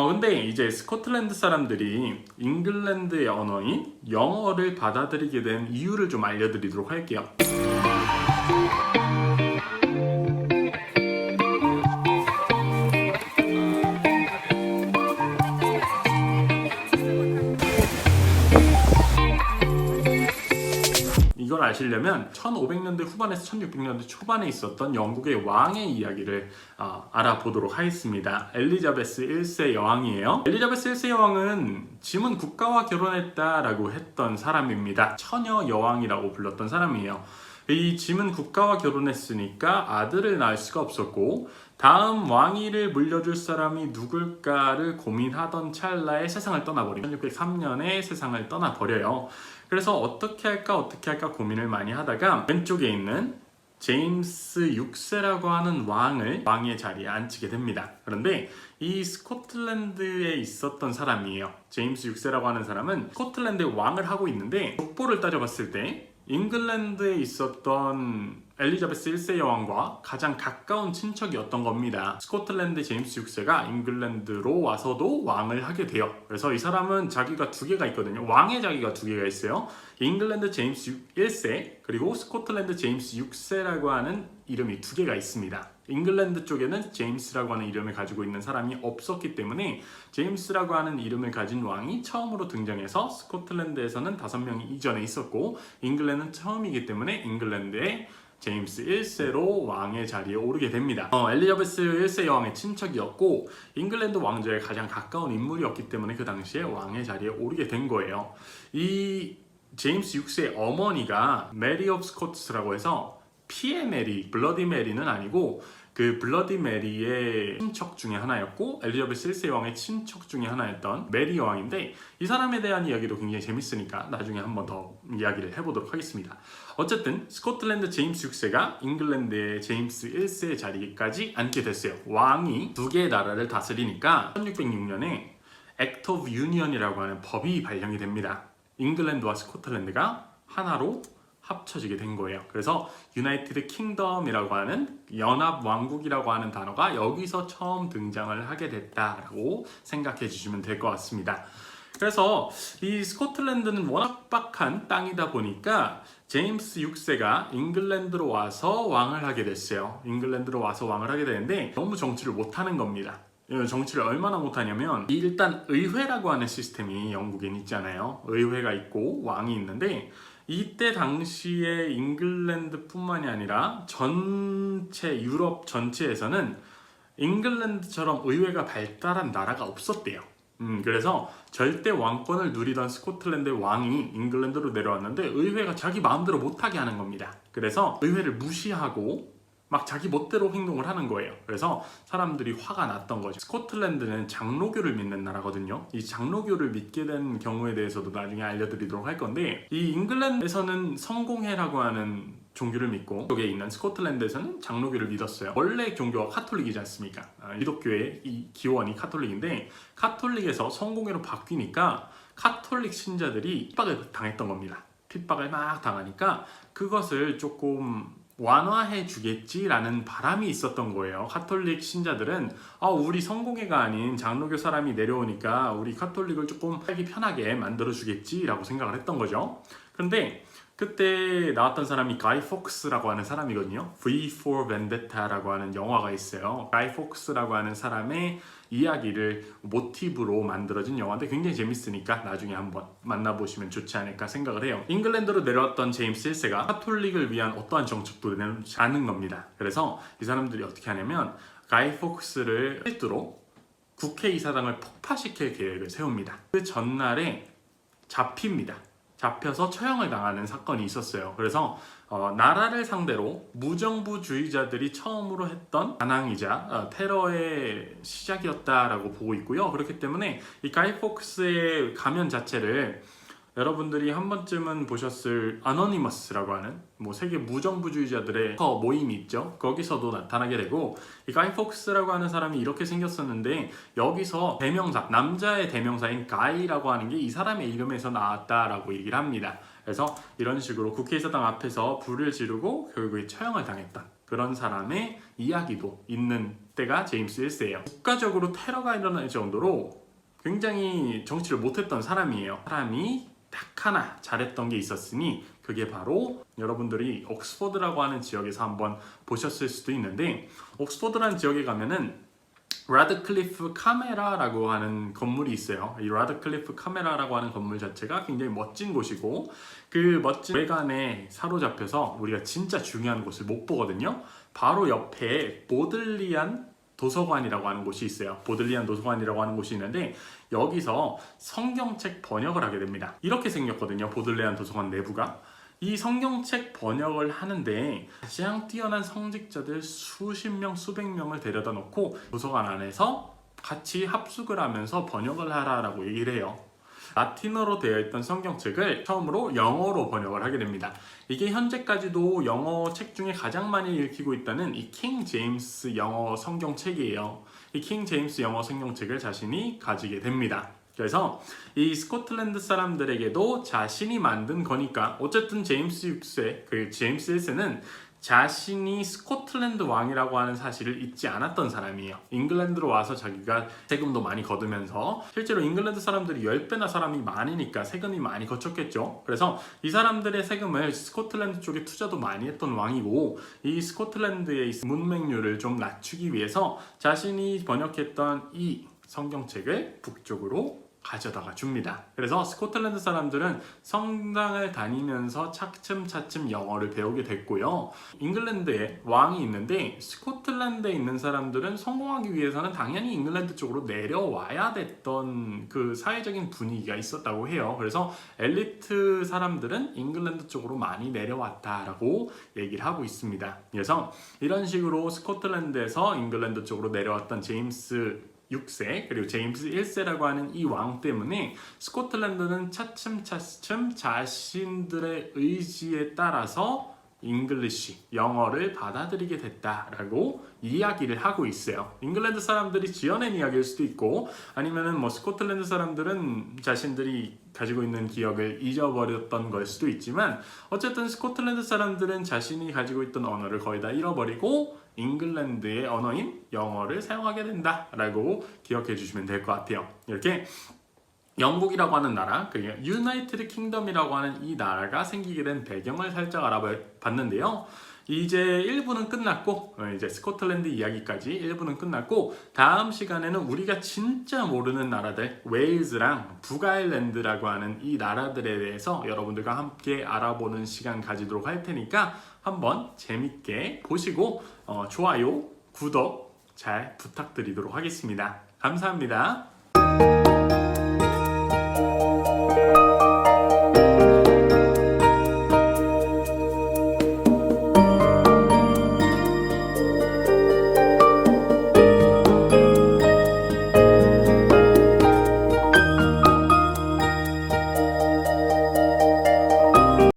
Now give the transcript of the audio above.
근데 이제 스코틀랜드 사람들이 잉글랜드의 언어인 영어를 받아들이게 된 이유를 좀 알려드리도록 할게요. 이걸 아시려면 1500년대 후반에서 1600년대 초반에 있었던 영국의 왕의 이야기를 알아보도록 하겠습니다. 엘리자베스 1세 여왕이에요. 엘리자베스 1세 여왕은 짐은 국가와 결혼했다라고 했던 사람입니다. 처녀 여왕이라고 불렀던 사람이에요. 이 짐은 국가와 결혼했으니까 아들을 낳을 수가 없었고 다음 왕위를 물려줄 사람이 누굴까를 고민하던 찰나에 세상을 떠나버립니다. 1603년에 세상을 떠나버려요. 그래서 어떻게 할까 고민을 많이 하다가 왼쪽에 있는 제임스 6세라고 하는 왕의 자리에 앉히게 됩니다. 그런데 이 스코틀랜드에 있었던 사람이에요. 제임스 6세라고 하는 사람은 스코틀랜드의 왕을 하고 있는데 족보를 따져봤을 때 잉글랜드에 있었던 엘리자베스 1세 여왕과 가장 가까운 친척이었던 겁니다. 스코틀랜드 제임스 6세가 잉글랜드로 와서도 왕을 하게 돼요. 그래서 이 사람은 자기가 두 개가 있거든요. 왕의 자기가 두 개가 있어요. 잉글랜드 제임스 1세 그리고 스코틀랜드 제임스 6세라고 하는 이름이 두 개가 있습니다. 잉글랜드 쪽에는 제임스라고 하는 이름을 가지고 있는 사람이 없었기 때문에 제임스라고 하는 이름을 가진 왕이 처음으로 등장해서 스코틀랜드에서는 5명이 이전에 있었고 잉글랜드는 처음이기 때문에 잉글랜드의 제임스 1세로 왕의 자리에 오르게 됩니다. 엘리자베스 1세 여왕의 친척이었고 잉글랜드 왕조에 가장 가까운 인물이었기 때문에 그 당시에 왕의 자리에 오르게 된 거예요. 이 제임스 6세의 어머니가 메리 오브 스코츠라고 해서 피의 메리, 블러디 메리는 아니고 그 블러디 메리의 친척 중에 하나였고 엘리자베스 1세 여왕의 친척 중에 하나였던 메리 여왕인데 이 사람에 대한 이야기도 굉장히 재밌으니까 나중에 한번 더 이야기를 해보도록 하겠습니다. 어쨌든 스코틀랜드 제임스 6세가 잉글랜드의 제임스 1세의 자리까지 앉게 됐어요. 왕이 두 개의 나라를 다스리니까 1606년에 액트 오브 유니언이라고 하는 법이 발령이 됩니다. 잉글랜드와 스코틀랜드가 하나로 합쳐지게 된 거예요. 그래서 유나이티드 킹덤이라고 하는 연합 왕국이라고 하는 단어가 여기서 처음 등장을 하게 됐다라고 생각해 주시면 될 것 같습니다. 그래서 이 스코틀랜드는 워낙 빡빡한 땅이다 보니까 제임스 6세가 잉글랜드로 와서 왕을 하게 됐어요. 잉글랜드로 와서 왕을 하게 되는데 너무 정치를 못하는 겁니다. 정치를 얼마나 못하냐면 일단 의회라고 하는 시스템이 영국엔 있잖아요. 의회가 있고 왕이 있는데 이때 당시에 잉글랜드뿐만이 아니라 전체 유럽 전체에서는 잉글랜드처럼 의회가 발달한 나라가 없었대요. 그래서 절대 왕권을 누리던 스코틀랜드의 왕이 잉글랜드로 내려왔는데 의회가 자기 마음대로 못하게 하는 겁니다. 그래서 의회를 무시하고 막 자기 멋대로 행동을 하는 거예요. 그래서 사람들이 화가 났던 거죠. 스코틀랜드는 장로교를 믿는 나라거든요. 이 장로교를 믿게 된 경우에 대해서도 나중에 알려드리도록 할 건데 이 잉글랜드에서는 성공회라고 하는 종교를 믿고 여기에 있는 스코틀랜드에서는 장로교를 믿었어요. 원래 종교가 카톨릭이지 않습니까? 기독교의 이 기원이 카톨릭인데 카톨릭에서 성공회로 바뀌니까 카톨릭 신자들이 핍박을 당했던 겁니다. 핍박을 막 당하니까 그것을 조금 완화해 주겠지라는 바람이 있었던 거예요. 카톨릭 신자들은 우리 성공회가 아닌 장로교 사람이 내려오니까 우리 카톨릭을 조금 살기 편하게 만들어 주겠지라고 생각을 했던 거죠. 그런데 그때 나왔던 사람이 가이 폭스라고 하는 사람이거든요. V for Vendetta라고 하는 영화가 있어요. 가이 폭스라고 하는 사람의 이야기를 모티브로 만들어진 영화인데 굉장히 재밌으니까 나중에 한번 만나보시면 좋지 않을까 생각을 해요. 잉글랜드로 내려왔던 제임스 1세가 카톨릭을 위한 어떠한 정책도 내놓지 않은 겁니다. 그래서 이 사람들이 어떻게 하냐면 가이 폭스를 필두로 국회의사당을 폭파시킬 계획을 세웁니다. 그 전날에 잡힙니다. 잡혀서 처형을 당하는 사건이 있었어요. 그래서 나라를 상대로 무정부주의자들이 처음으로 했던 반항이자 테러의 시작이었다라고 보고 있고요. 그렇기 때문에 이 가이 폭스의 가면 자체를 여러분들이 한 번쯤은 보셨을 아노니머스라고 하는 세계 무정부주의자들의 모임이 있죠. 거기서도 나타나게 되고 이 가이 폭스라고 하는 사람이 이렇게 생겼었는데 여기서 대명사, 남자의 대명사인 가이라고 하는 게 이 사람의 이름에서 나왔다라고 얘기를 합니다. 그래서 이런 식으로 국회의사당 앞에서 불을 지르고 결국에 처형을 당했던 그런 사람의 이야기도 있는 때가 제임스 1세예요. 국가적으로 테러가 일어날 정도로 굉장히 정치를 못했던 사람이에요. 사람이 딱 하나 잘했던 게 있었으니 그게 바로 여러분들이 옥스퍼드라고 하는 지역에서 한번 보셨을 수도 있는데, 옥스퍼드라는 지역에 가면은 라드클리프 카메라라고 하는 건물이 있어요. 이 라드클리프 카메라라고 하는 건물 자체가 굉장히 멋진 곳이고, 그 멋진 외관에 사로잡혀서 우리가 진짜 중요한 곳을 못 보거든요. 바로 옆에 보들리안 도서관이라고 하는 곳이 있어요. 보들리안 도서관이라고 하는 곳이 있는데 여기서 성경책 번역을 하게 됩니다. 이렇게 생겼거든요. 보들리안 도서관 내부가. 이 성경책 번역을 하는데 가장 뛰어난 성직자들 수십 명, 수백 명을 데려다 놓고 도서관 안에서 같이 합숙을 하면서 번역을 하라라고 얘기를 해요. 라틴어로 되어 있던 성경책을 처음으로 영어로 번역을 하게 됩니다. 이게 현재까지도 영어 책 중에 가장 많이 읽히고 있다는 이 킹 제임스 영어 성경책이에요. 이 킹 제임스 영어 성경책을 자신이 가지게 됩니다. 그래서 이 스코틀랜드 사람들에게도 자신이 만든 거니까, 어쨌든 제임스 6세, 그 제임스 1세는 자신이 스코틀랜드 왕이라고 하는 사실을 잊지 않았던 사람이에요. 잉글랜드로 와서 자기가 세금도 많이 거두면서, 실제로 잉글랜드 사람들이 10배나 사람이 많으니까 세금이 많이 거쳤겠죠. 그래서 이 사람들의 세금을 스코틀랜드 쪽에 투자도 많이 했던 왕이고, 이 스코틀랜드의 문맹률을 좀 낮추기 위해서 자신이 번역했던 이 성경책을 북쪽으로 가져다가 줍니다. 그래서 스코틀랜드 사람들은 성당을 다니면서 차츰차츰 영어를 배우게 됐고요. 잉글랜드에 왕이 있는데 스코틀랜드에 있는 사람들은 성공하기 위해서는 당연히 잉글랜드 쪽으로 내려와야 됐던 그 사회적인 분위기가 있었다고 해요. 그래서 엘리트 사람들은 잉글랜드 쪽으로 많이 내려왔다라고 얘기를 하고 있습니다. 그래서 이런 식으로 스코틀랜드에서 잉글랜드 쪽으로 내려왔던 제임스 6세 그리고 제임스 1세라고 하는 이 왕 때문에 스코틀랜드는 차츰차츰 자신들의 의지에 따라서 잉글리시, 영어를 받아들이게 됐다라고 이야기를 하고 있어요. 잉글랜드 사람들이 지어낸 이야기일 수도 있고, 아니면은 뭐 스코틀랜드 사람들은 자신들이 가지고 있는 기억을 잊어버렸던 걸 수도 있지만, 어쨌든 스코틀랜드 사람들은 자신이 가지고 있던 언어를 거의 다 잃어버리고 잉글랜드의 언어인 영어를 사용하게 된다라고 기억해 주시면 될 것 같아요. 이렇게 영국이라고 하는 나라, 그 유나이티드 킹덤이라고 하는 이 나라가 생기게 된 배경을 살짝 알아봤는데요. 이제 1부는 끝났고, 이제 스코틀랜드 이야기까지 1부는 끝났고, 다음 시간에는 우리가 진짜 모르는 나라들, 웨일즈랑 북아일랜드라고 하는 이 나라들에 대해서 여러분들과 함께 알아보는 시간 가지도록 할 테니까 한번 재밌게 보시고 좋아요, 구독 잘 부탁드리도록 하겠습니다. 감사합니다.